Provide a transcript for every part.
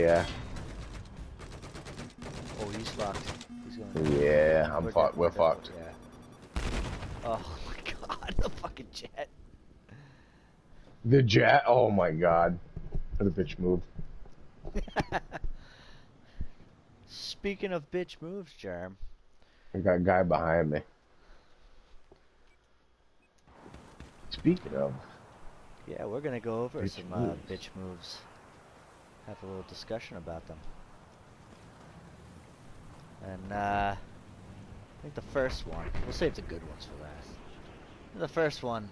yeah. Oh, he's fucked. He's going. Yeah, I'm fucked. We're fucked. Yeah. Oh my god, the fucking jet. The jet. Oh my god. What a bitch move. Speaking of bitch moves, Jerm. I got a guy behind me. Speaking of. Yeah, we're gonna go over Bitch some moves. bitch moves. Have a little discussion about them. And I think the first one, we'll save the good ones for last. The first one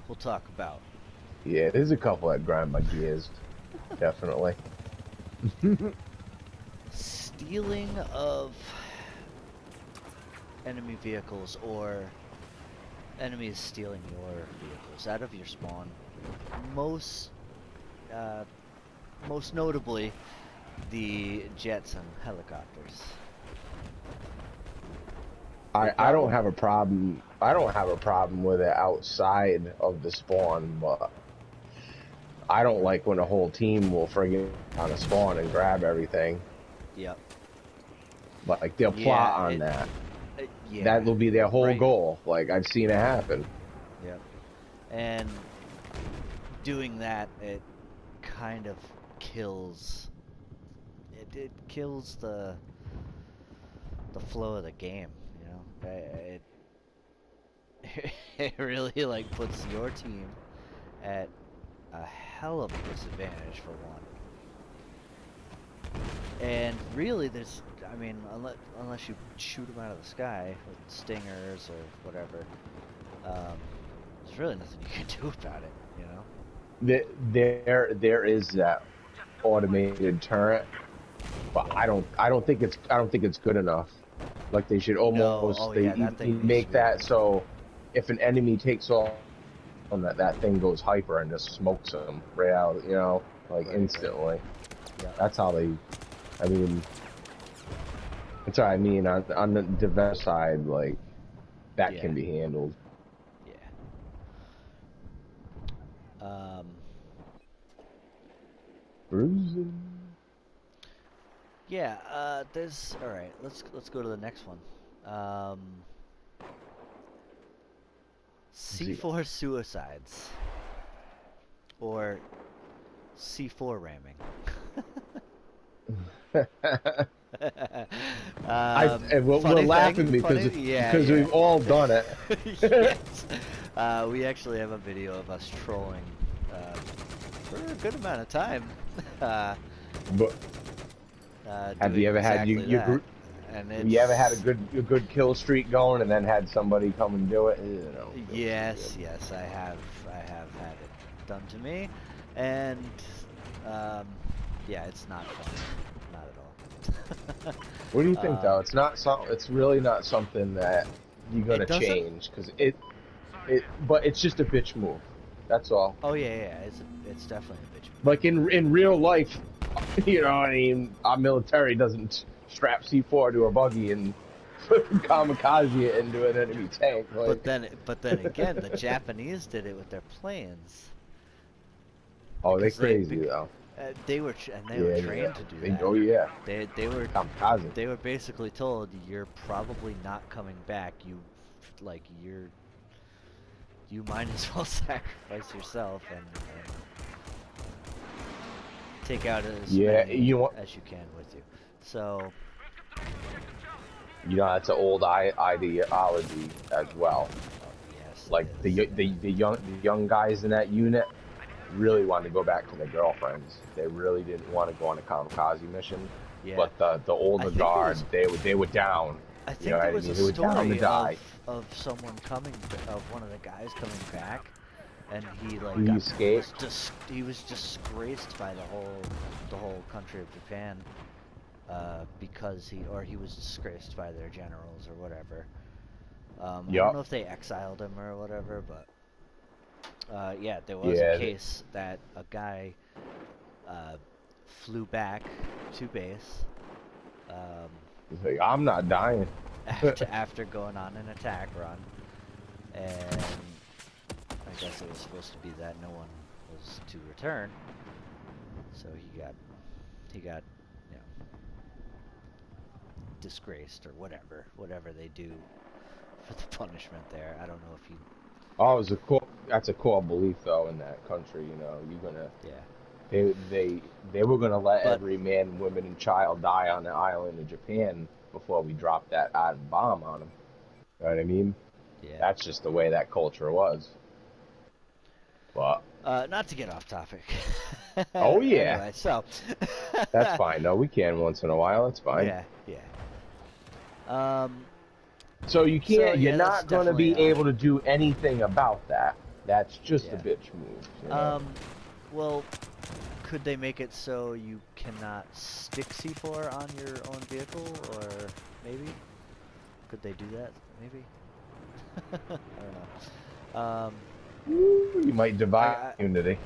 we'll talk about. Yeah, there's a couple that grind my gears. Definitely. Stealing of enemy vehicles or enemies stealing your vehicles out of your spawn. Most notably, the jets and helicopters. I don't have a problem. I don't have a problem with it outside of the spawn, but I don't like when a whole team will friggin' on a spawn and grab everything. Yep. But like they'll plot on that. Yeah. That will be their whole right. goal. Like I've seen it happen. Yep. And doing that, it kind of kills. It kills the flow of the game. You know, it really like puts your team at a hell of a disadvantage for one. And really, there's, I mean, unless you shoot them out of the sky with stingers or whatever, there's really nothing you can do about it, you know. There is that automated turret, but I don't think it's good enough. Like they should almost make that so if an enemy takes off, that thing goes hyper and just smokes them right out, you know, like instantly. Right. Yeah. That's how they. I mean, that's what I mean on the dev side, like that can be handled. Yeah. Bruising. Yeah. There's. All right. Let's go to the next one. C4 suicides or C4 ramming. We're laughing because we've all done it. Yes. We actually have a video of us trolling for a good amount of time. But have you ever had your group? Have you ever had a good kill streak going and then had somebody come and do it? You know, yes, I have had it done to me, and yeah, it's not fun, not at all. What do you think though? It's not it's really not something that you're gonna change because but it's just a bitch move. That's all. Oh yeah, it's definitely a bitch move. Like in real life, you know, I mean, our military doesn't strap C4 to a buggy and kamikaze it into an enemy tank. Like. But then again, the Japanese did it with their planes. Oh, they're crazy though. They were trained to do that. Oh yeah. They were kamikaze. They were basically told you're probably not coming back. You might as well sacrifice yourself and take out as many as you can with you. So, you know, that's an old ideology as well. Yes. Like the young guys in that unit really wanted to go back to their girlfriends. They really didn't want to go on a kamikaze mission. Yeah. But the older guard, they were down. I think there was a story of someone one of the guys coming back, and he like he was disgraced by the whole country of Japan, because he was disgraced by their generals or whatever. I don't know if they exiled him or whatever, but yeah, there was a case that a guy flew back to base. He's like, I'm not dying. after going on an attack run, and I guess it was supposed to be that no one was to return, so he got, you know, disgraced or whatever they do for the punishment there. I don't know if he. Oh, it's a core. That's a core belief though in that country. You know, you're gonna. Yeah. They were gonna let But, every man, woman, and child die on the island of Japan before we dropped that atom bomb on them. You know what I mean? yeah. That's just the way that culture was. But not to get off topic. oh yeah. Anyway, so. That's fine. No, we can once in a while. That's fine. Yeah, yeah. So you can't. So, yeah, you're not going to be able to do anything about that. That's just a bitch move. You know? Well, could they make it so you cannot stick C4 on your own vehicle, or maybe? Could they do that? Maybe. I don't know. You might divide unity.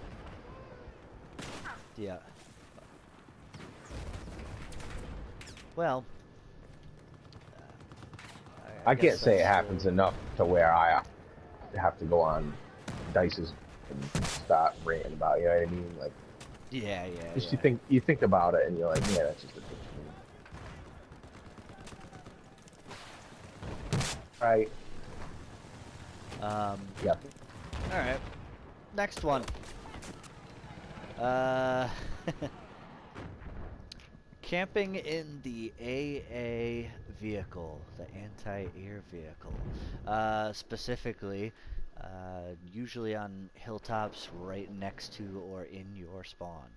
Yeah. Well, I can't say it happens enough to where I have to go on Dice's and start ranting about. You know what I mean? Like. Yeah. Just you think about it and you're like, yeah, that's just a bitch move. Right. Yep. All right. Next one. Camping in the AA vehicle, the anti-air vehicle. Specifically, usually on hilltops right next to or in your spawn.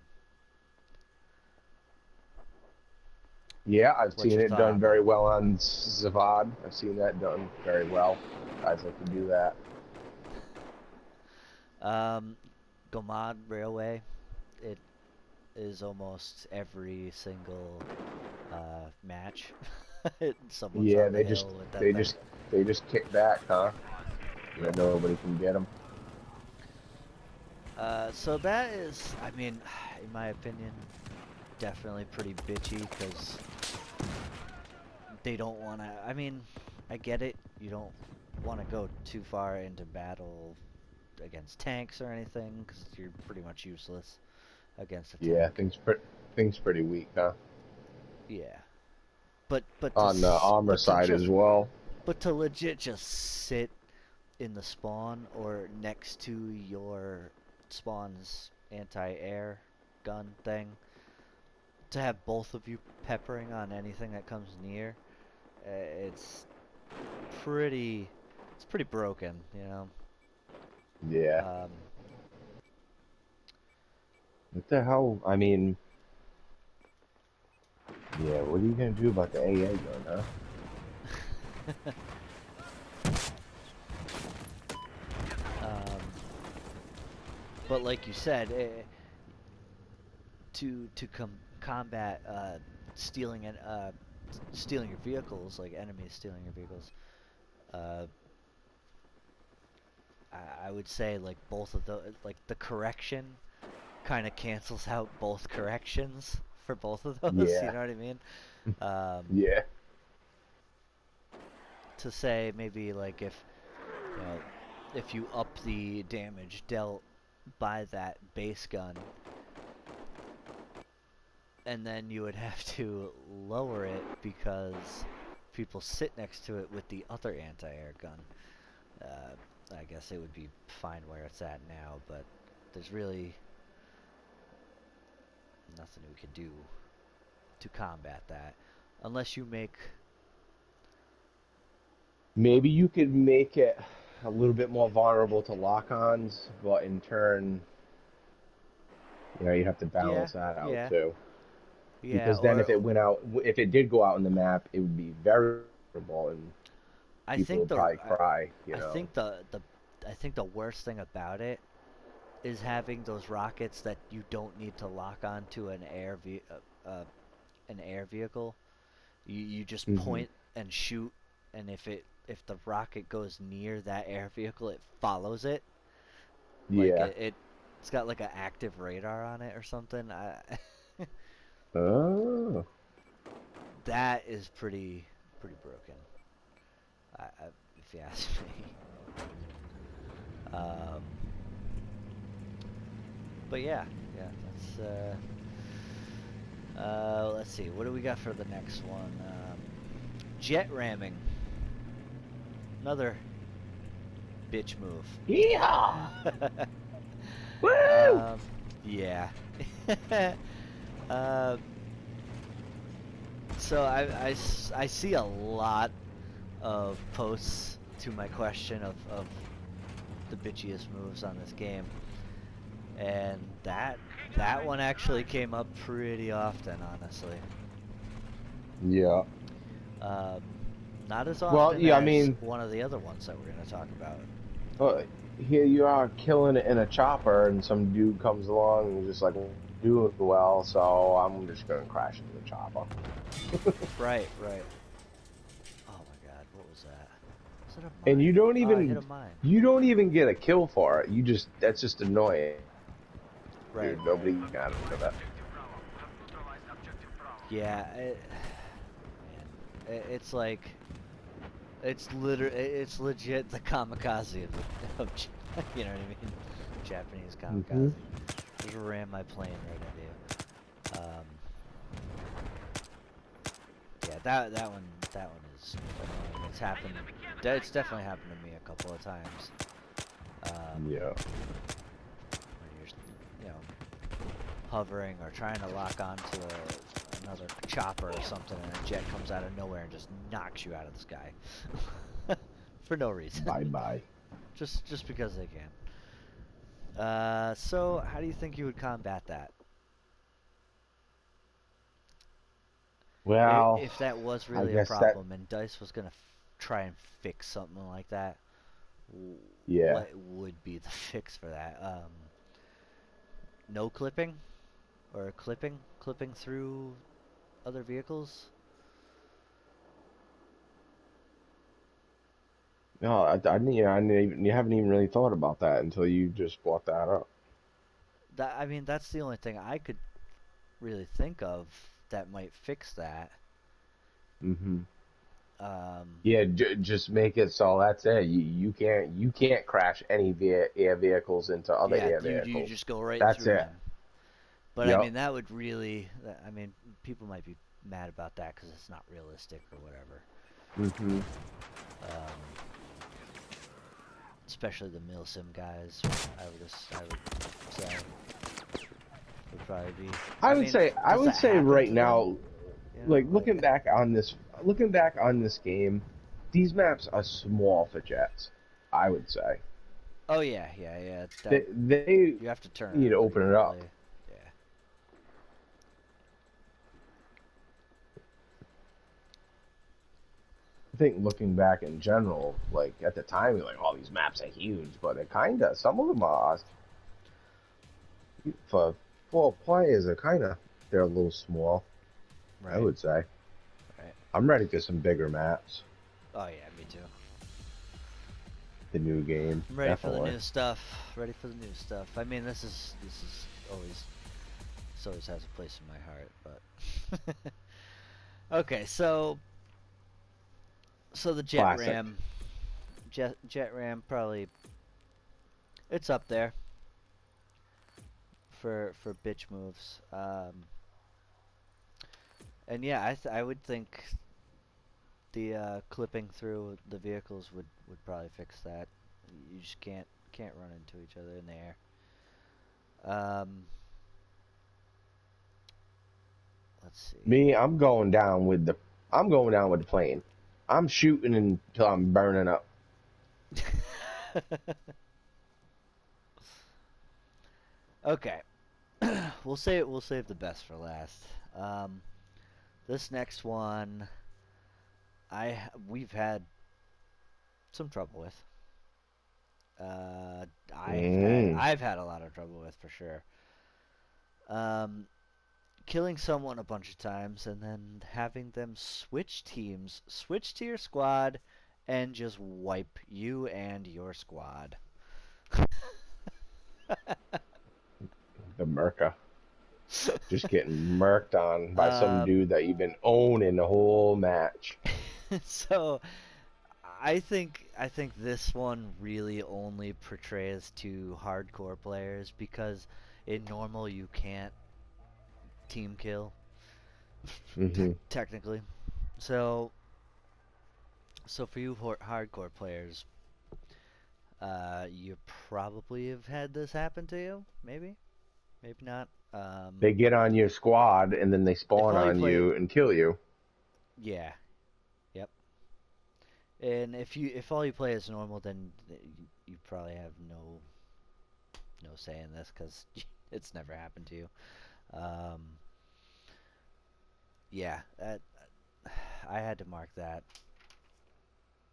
Yeah, I've seen it done very well on Zavad. I've seen that done very well. Guys like to do that. Gomad Railway, it is almost every single match. Someone's yeah, on the hill with that they just kick back, huh? Yeah, nobody can get them. So that is, I mean, in my opinion, definitely pretty bitchy because they don't want to. I mean, I get it. You don't want to go too far into battle against tanks or anything because you're pretty much useless against a tank. Yeah, things pretty weak, huh? Yeah, but on the armor side as well. But to legit just sit in the spawn or next to your spawn's anti-air gun thing, to have both of you peppering on anything that comes near, it's pretty broken, you know. Yeah. What the hell? I mean, yeah. What are you gonna do about the AA gun, huh? But like you said, to combat stealing your vehicles, like enemies stealing your vehicles, I would say like both of those, like the correction kind of cancels out both corrections for both of those. Yeah. You know what I mean? Yeah. To say maybe like if you up the damage dealt by that base gun, and then you would have to lower it because people sit next to it with the other anti-air gun. I guess it would be fine where it's at now, but there's really nothing we could do to combat that unless you make. Maybe you could make it a little bit more vulnerable to lock-ons, but in turn, you know, you have to balance that out too. Yeah. Because then if it did go out in the map, it would be very vulnerable, and people would probably cry. You know. I think the worst thing about it is having those rockets that you don't need to lock onto an air vehicle. You just point and shoot, and if the rocket goes near that air vehicle, it follows it. Yeah. Like it's got like an active radar on it or something. Oh. That is pretty broken. If you ask me. But yeah, that's Let's see. What do we got for the next one? Jet ramming. Another bitch move. Yeah. Woo! Yeah. So I see a lot of posts to my question of the bitchiest moves on this game, and that one actually came up pretty often, honestly. Yeah. Not as often yeah, as I mean, one of the other ones that we're going to talk about. Here you are killing it in a chopper, and some dude comes along and just like doing well, so I'm just gonna crash into the chopper. Right. Oh my God, what was that? Was it a mine? And you don't even I hit a mine. you don't even get a kill for it. That's just annoying. Right. Dude, nobody got it for that. Yeah, it's like, it's legit the kamikaze of you know what I mean? Japanese kamikaze. Just ran my plane right into you. Yeah, that one is annoying. It's happened. It's definitely happened to me a couple of times. Yeah. When you're, hovering or trying to lock onto another chopper or something, and a jet comes out of nowhere and just knocks you out of the sky for no reason. Bye. just because they can. So how do you think you would combat that? Well, if that was really a problem and DICE was gonna try and fix something like that, yeah. what would be the fix for that? No clipping, or clipping through other vehicles? No, I haven't even really thought about that until you just brought that up. I mean, that's the only thing I could really think of that might fix that. Yeah, just make it so that's it. You can't crash any air vehicles into other air vehicles. You just go right that's through it. them. But I mean, that would really. I mean, people might be mad about that because it's not realistic or whatever. Especially the milsim guys, I would say would probably be. I would say right now, like looking back on this game, these maps are small for jets. I would say. Oh yeah. They you have to turn. Need to open it up. Yeah. I think looking back in general, like at the time, you're like, "Oh, these maps are huge," but some of them are for 4 players. They're a little small. Right. I would say. Right. I'm ready for some bigger maps. Oh yeah, me too. The new game. I'm ready for the new stuff. I mean, this is always has a place in my heart, but okay, so the jet Classic. ram, jet ram probably it's up there for bitch moves. And yeah, I would think the clipping through the vehicles would probably fix that. You just can't run into each other in the air. Let's see. Me, I'm going down with the plane. I'm shooting until I'm burning up. Okay. We'll save the best for last. This next one we've had some trouble with. I've had a lot of trouble with, for sure. Killing someone a bunch of times and then having them switch teams, switch to your squad, and just wipe you and your squad. The Merca. Just getting murked on by some dude that you've been owning the whole match. So I think this one really only portrays to hardcore players, because in normal you can't team kill. Technically. So for you hardcore players, you probably have had this happen to you. Maybe not. They get on your squad and then they spawn on you and kill you. Yeah. Yep. And if all you play is normal, then you probably have no say in this because it's never happened to you. Yeah, I had to mark that.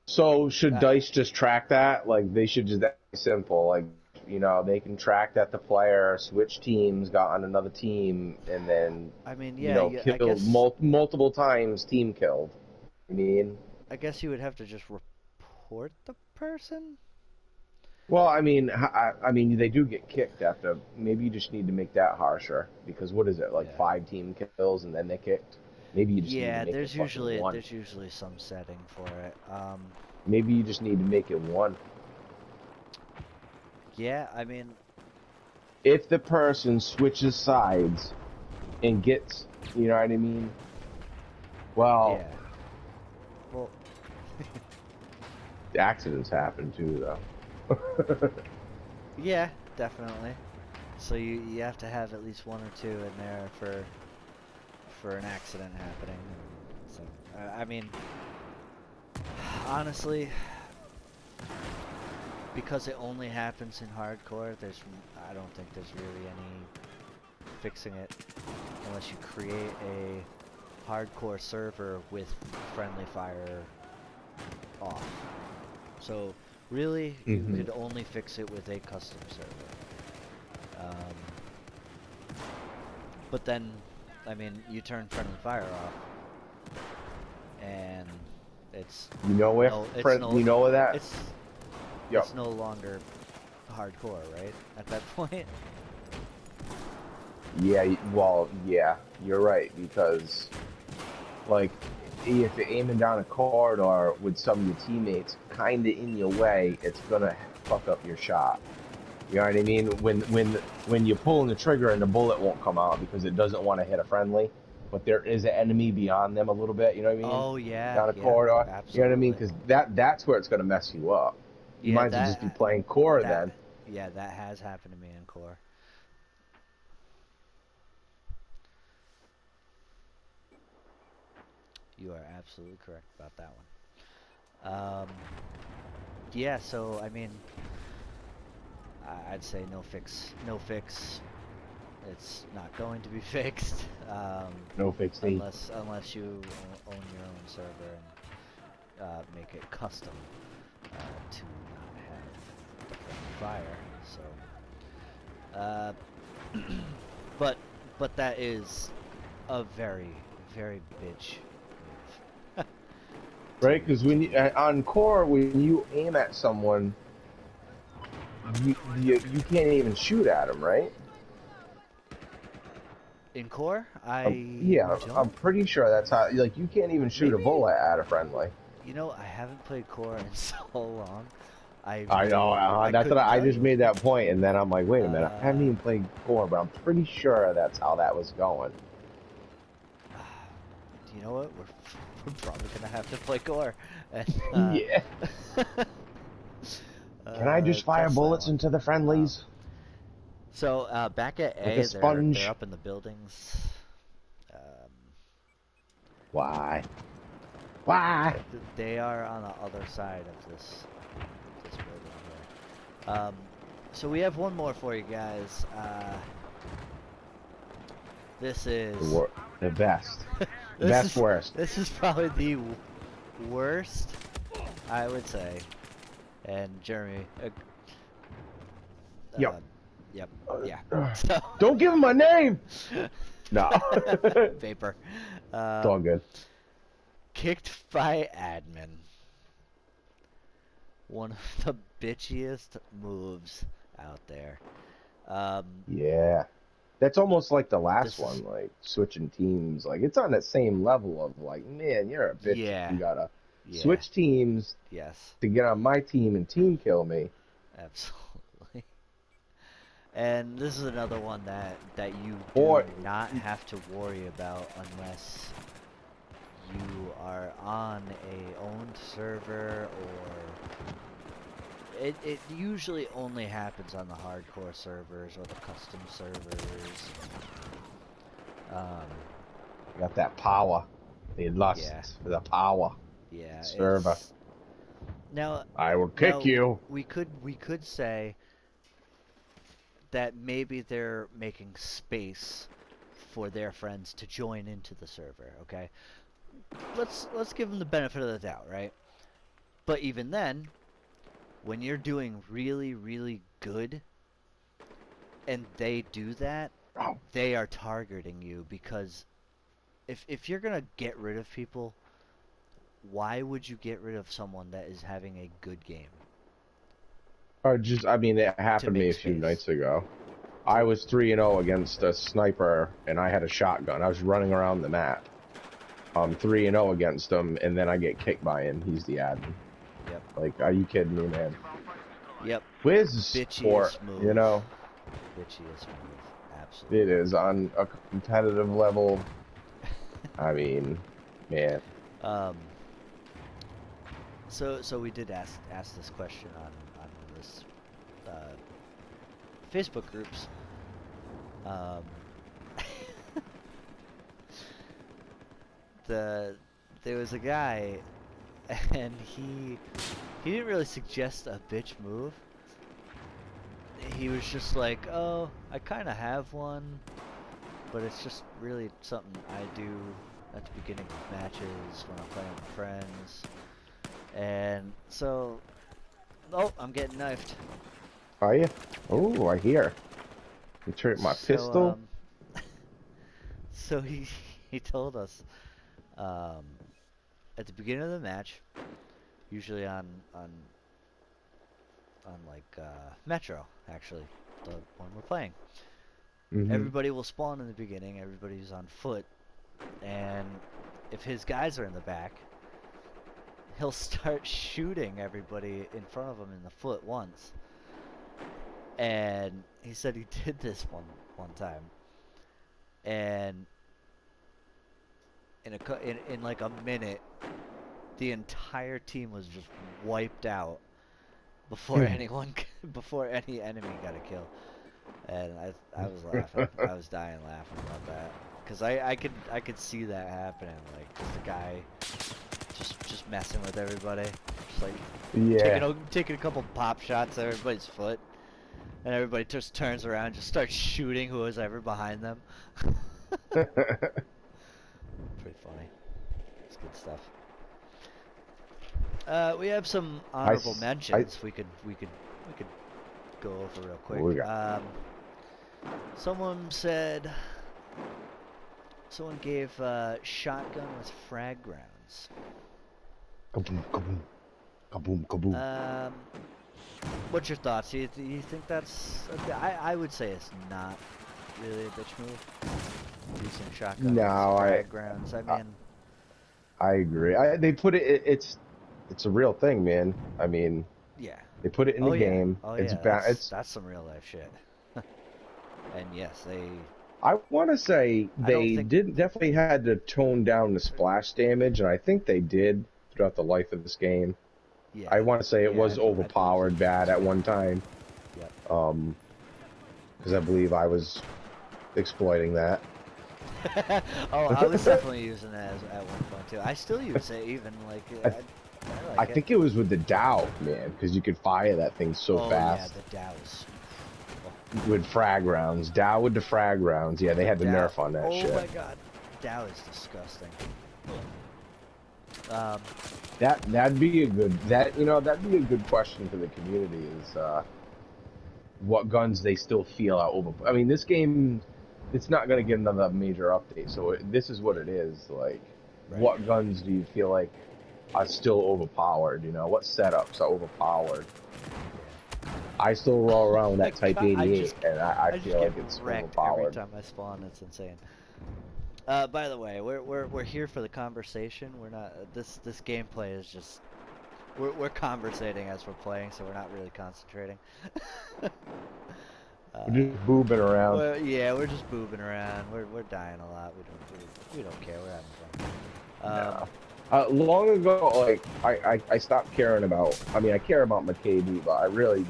So should DICE just track that? Like they should just, that simple. Like, you know, they can track that the player switched teams, got on another team, and then I mean, yeah, killed multiple times, team killed. I mean, I guess you would have to just report the person. Well, I mean, they do get kicked after. Maybe you just need to make that harsher because what is it, like 5 team kills and then they kicked? Maybe you just need to make there's it usually 1. There's usually some setting for it. Maybe you just need to make it 1. Yeah, I mean, if the person switches sides and gets, you know what I mean? Well, yeah. Well, accidents happen too, though. Yeah, definitely. So you have to have at least 1 or 2 in there for an accident happening. So I mean, honestly, because it only happens in hardcore, I don't think there's really any fixing it unless you create a hardcore server with friendly fire off. So really, you could only fix it with a custom server. But then, I mean, you turn friendly fire off, and it's you know that it's no longer hardcore, right? At that point. Yeah, well, yeah, you're right because, like, if you're aiming down a corridor with some of your teammates kind of in your way, it's gonna fuck up your shot. You know what I mean? When you're pulling the trigger and the bullet won't come out because it doesn't want to hit a friendly, but there is an enemy beyond them a little bit. You know what I mean? Oh yeah. Down a corridor. Absolutely. You know what I mean? Because that's where it's gonna mess you up. You might as well just be playing core then. Yeah, that has happened to me in core. You are absolutely correct about that one. Yeah, so I mean, I'd say no fix. It's not going to be fixed. No fix unless you own your own server and make it custom to not have the friendly fire. So, but that is a very, very bitch. Right, because when you, on core, when you aim at someone, you can't even shoot at them, right? In core, yeah, I'm pretty sure that's how. Like, you can't even shoot a bullet at a friendly. You know, I haven't played core in so long. I know. That's what I just made that point, and then I'm like, wait a minute, I haven't even played core, but I'm pretty sure that's how that was going. You know what? We're probably gonna have to play core. And, yeah. Can I just fire bullets into the friendlies? So back at A, like they're up in the buildings. Why? Why? They are on the other side of this building here. So we have one more for you guys. This is the best. Worst. This is probably the worst, I would say. And Jeremy. Yep. Yep. Yeah. So. Don't give him my name. No. Vapor. It's all good. Kicked by admin. One of the bitchiest moves out there. Yeah. That's almost like the last one, like switching teams. Like it's on that same level of like, man, you're a bitch. Yeah. You gotta switch teams. Yes. To get on my team and team kill me. Absolutely. And this is another one that you do not have to worry about unless you are on a owned server, or it usually only happens on the hardcore servers or the custom servers. Got that power. They lust for the power. Yeah. Server. Now I will kick you. We could say that maybe they're making space for their friends to join into the server, okay? Let's give them the benefit of the doubt, right? But even then, when you're doing really, really good and they do that, they are targeting you, because if you're gonna get rid of people, why would you get rid of someone that is having a good game? Or just, I mean, it happened to me a few nights ago. I was 3-0 against a sniper, and I had a shotgun. I was running around the map. 3-0 against him, and then I get kicked by him. He's the admin. Yep. Like, are you kidding me, man? Yep. Where's the sport, move. you know? Bitchiest move. Absolutely. It is on a competitive level. I mean, man. So we did ask this question on this Facebook groups. There was a guy, and he didn't really suggest a bitch move. He was just like, oh, I kind of have one, but it's just really something I do at the beginning of matches when I'm playing with friends. And so, oh, I'm getting knifed. Are you? Oh, I hear. You turned my pistol. So he told us at the beginning of the match, usually on like Metro, actually, the one we're playing. Everybody will spawn in the beginning. Everybody's on foot, and if his guys are in the back, he'll start shooting everybody in front of him in the foot once. And he said he did this one time, and in like a minute, the entire team was just wiped out before before any enemy got a kill. And I was laughing. I was dying laughing about that, because I could see that happening, like just a guy just messing with everybody, just like taking a couple pop shots at everybody's foot, and everybody just turns around and just starts shooting who was ever behind them. Pretty funny. It's good stuff. We have some honorable mentions. We could go over real quick. Someone gave shotgun with frag rounds. Kaboom, kaboom, kaboom, kaboom. What's your thoughts? Do you think that's? I would say it's not really a bitch move. Using shotgun with frag rounds. I mean, I agree. They put it. It's a real thing, man. I mean, yeah. They put it in the game. Oh, it's yeah. That's some real life shit. And yes, I want to say they definitely had to tone down the splash damage, and I think they did throughout the life of this game. Yeah. I want to say it was overpowered bad at one time. Yep. Because I believe I was exploiting that. Oh, I was definitely using that at one point too. I still use it, even like. I think it was with the Dow, man, because you could fire that thing so fast. Yeah, the Dows. With frag rounds. Dow with the frag rounds. Yeah, they had the nerf on that shit. Oh my god. Dow is disgusting. That'd be a good question for the community is what guns they still feel are over. I mean, this game, it's not going to get another major update, so this is what it is. Like, what guns do you feel like are still overpowered? You know, what setups are overpowered? I still roll around with that Type 88, and I feel like it's overpowered. Every time I spawn, it's insane. By the way, we're here for the conversation. We're not. This gameplay is just. We're conversating as we're playing, so we're not really concentrating. We're just boobing around. Yeah, we're just boobing around. We're dying a lot. We don't care. We're having fun. Long ago, like I stopped caring about. I mean, I care about my KD, but I really,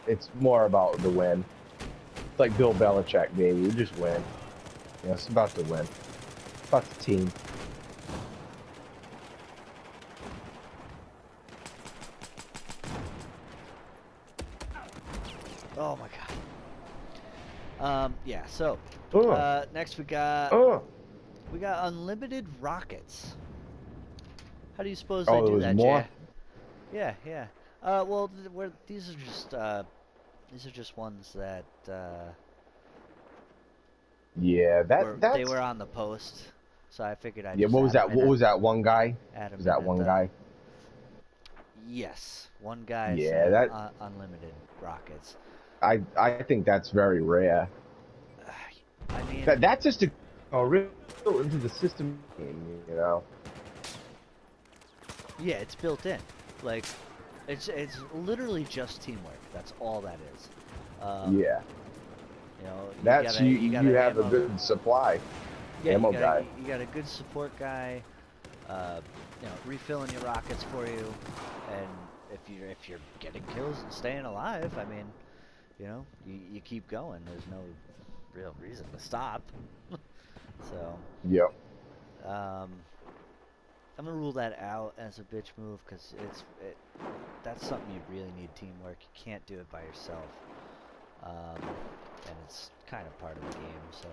it's more about the win. It's like Bill Belichick, baby. We just win. Yeah, it's about the win. It's about the team. Oh my god. Yeah. So, next we got unlimited rockets. How do you suppose they do that, more? Jay? Yeah. Well, these are just ones that. Yeah, they were on the post, so I figured I'd. Yeah. What was that? What was that one guy? Was that one guy? Yes, one guy. Yeah, said, unlimited rockets. I think that's very rare. I mean, that's just real into the system game, you know. Yeah, it's built in. Like, it's literally just teamwork. That's all that is. Yeah. You know, you have a good supply. Yeah, ammo guy. You got a good support guy. You know, refilling your rockets for you, and if you're getting kills and staying alive, I mean, you know, you keep going. There's no real reason to stop. So. Yep. I'm gonna rule that out as a bitch move because that's something you really need teamwork. You can't do it by yourself, and it's kind of part of the game. So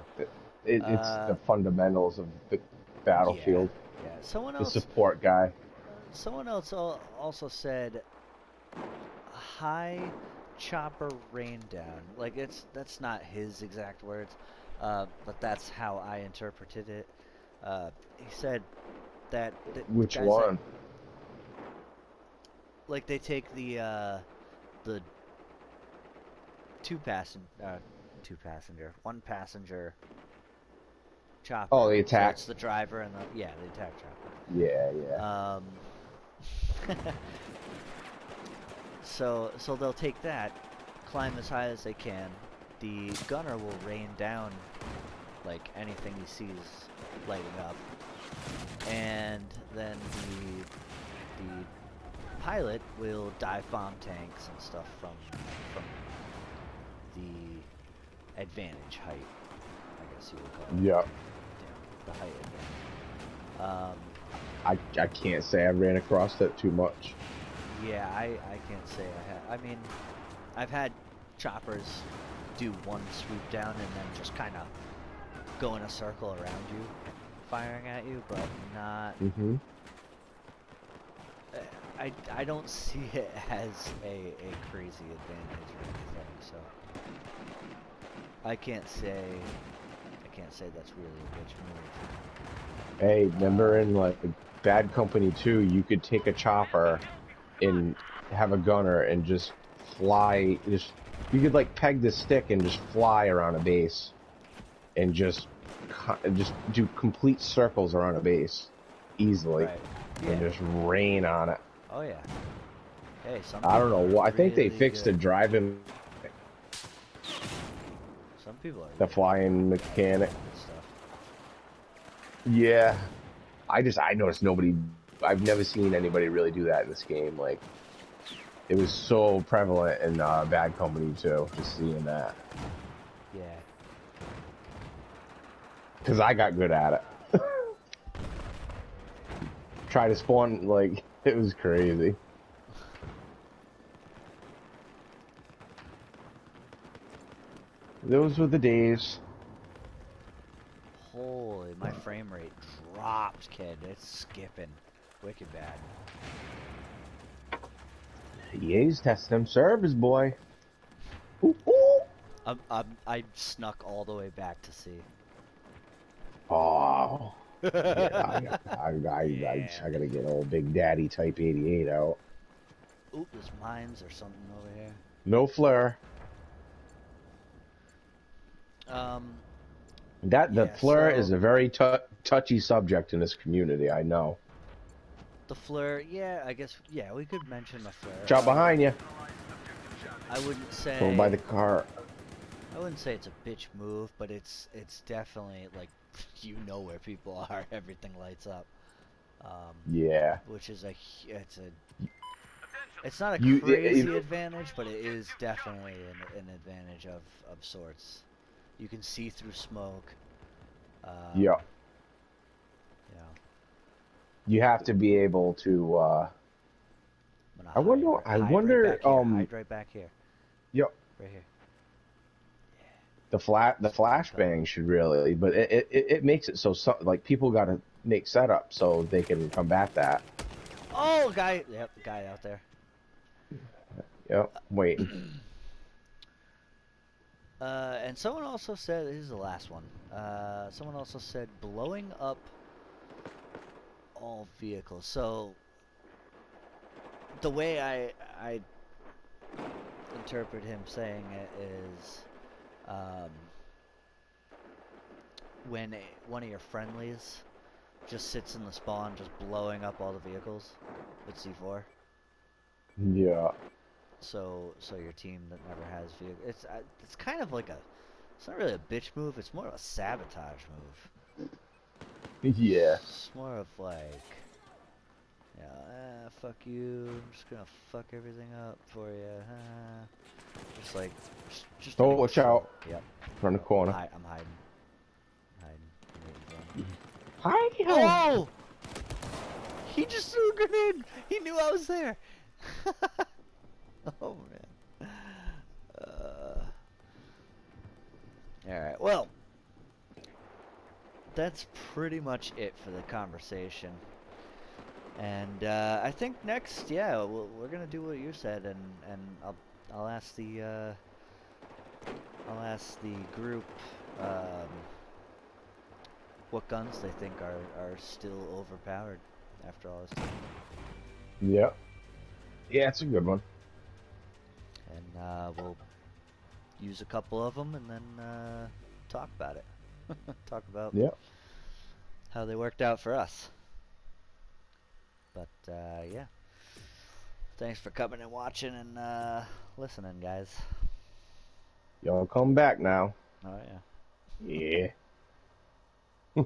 it's the fundamentals of the battlefield. Yeah. Someone else. The support guy. Someone else also said high chopper rain down. Like that's not his exact words, but that's how I interpreted it. He said. Which one? Like they take the one passenger chopper. Oh, the attack. So it's the driver and the attack chopper. Yeah. So they'll take that, climb as high as they can. The gunner will rain down like anything he sees lighting up. And then the pilot will dive bomb tanks and stuff from the advantage height, I guess you would call it. Yeah. The height advantage. I can't say I ran across that too much. Yeah, I can't say I have. I mean, I've had choppers do one swoop down and then just kind of go in a circle around you, firing at you, but not. I don't see it as a crazy advantage or anything, so I can't say that's really a bitch move. Hey, remember in like Bad Company 2, you could take a chopper and have a gunner and just fly. You could like peg the stick and just fly around a base, and just do complete circles around a base easily, and just rain on it. Oh yeah. Hey, I don't know. I think they fixed the driving. Some people are. The flying mechanic. Stuff. Yeah, I noticed nobody. I've never seen anybody really do that in this game. Like, it was so prevalent in Bad Company too. Just seeing that. Yeah. Because I got good at it. Try to spawn, like, it was crazy. Those were the days. Holy, my frame rate dropped, kid. It's skipping. Wicked bad. EA's testing them servers, boy. Ooh, ooh. I snuck all the way back to see. Oh. Yeah, I gotta get old Big Daddy Type 88 out. Oop, there's mines or something over here. No flare. The flare is a very touchy subject in this community, I know. The flare, yeah, I guess, yeah, we could mention the flare. Shot behind you. I wouldn't say. Go by the car. wouldn't say it's a bitch move, but it's definitely like you know where people are. Everything lights up. Yeah. Which is it's not a crazy advantage, but it is definitely an advantage of sorts. You can see through smoke. Yeah. You know. You have to be able to. I wonder. Hide right back here. Yep. Right here. The flashbang should really, but it makes it so like people got to make setup so they can combat that. Oh, guy! Yep, the guy out there. Yep, waiting. And someone also said, this is the last one. Someone also said blowing up all vehicles. So the way I interpret him saying it is, when one of your friendlies just sits in the spawn, just blowing up all the vehicles with C4. Yeah. So your team that never has vehicles, it's kind of like it's not really a bitch move. It's more of a sabotage move. Yeah. It's more of like, fuck you. I'm just gonna fuck everything up for you. Just like, just. Oh, watch out! Yep. Around the corner. I'm hiding. Hi! Oh! He just threw a grenade. He knew I was there. Oh man. Alright, well, that's pretty much it for the conversation. And I think next, yeah, we're gonna do what you said, and I'll ask the group what guns they think are still overpowered after all this time. Yeah. Yeah, it's a good one. And we'll use a couple of them and then talk about it. Talk about how they worked out for us. But yeah, thanks for coming and watching and listening, guys. Y'all come back now. Oh yeah. Yeah.